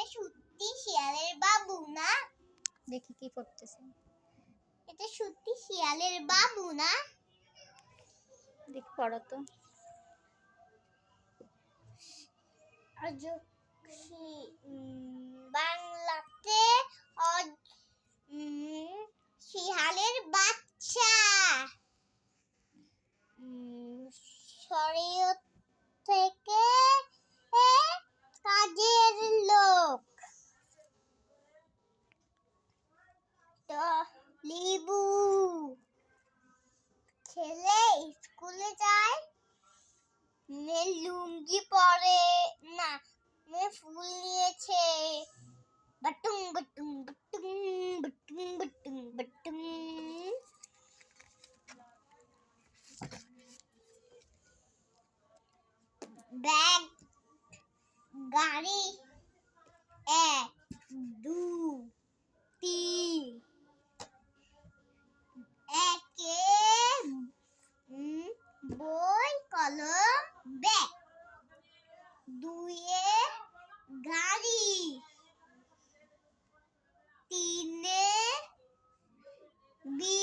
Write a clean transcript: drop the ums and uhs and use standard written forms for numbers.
এটা সত্যি শিয়ালের বাবু না? দেখি কি করতেছে। এটা সত্যি শিয়ালের বাবু না? দেখি পড়ো তো। বাংলাতে শিয়ালের বাচ্চা। শরীয়ত থেকে কাজের লোক। তো লিবু ছেলে স্কুলে যায়, মেয়ে লুঙ্গি পরে না, মেয়ে ফুল নিয়েছে। বাটুং বাটুং বাটুং বাটুং বাটুং বাটুং। ব্যাগ গাড়ি 1 2 3 একে বই কলম ব্যাগ। 2 গাড়ি। 3 বিড়াল।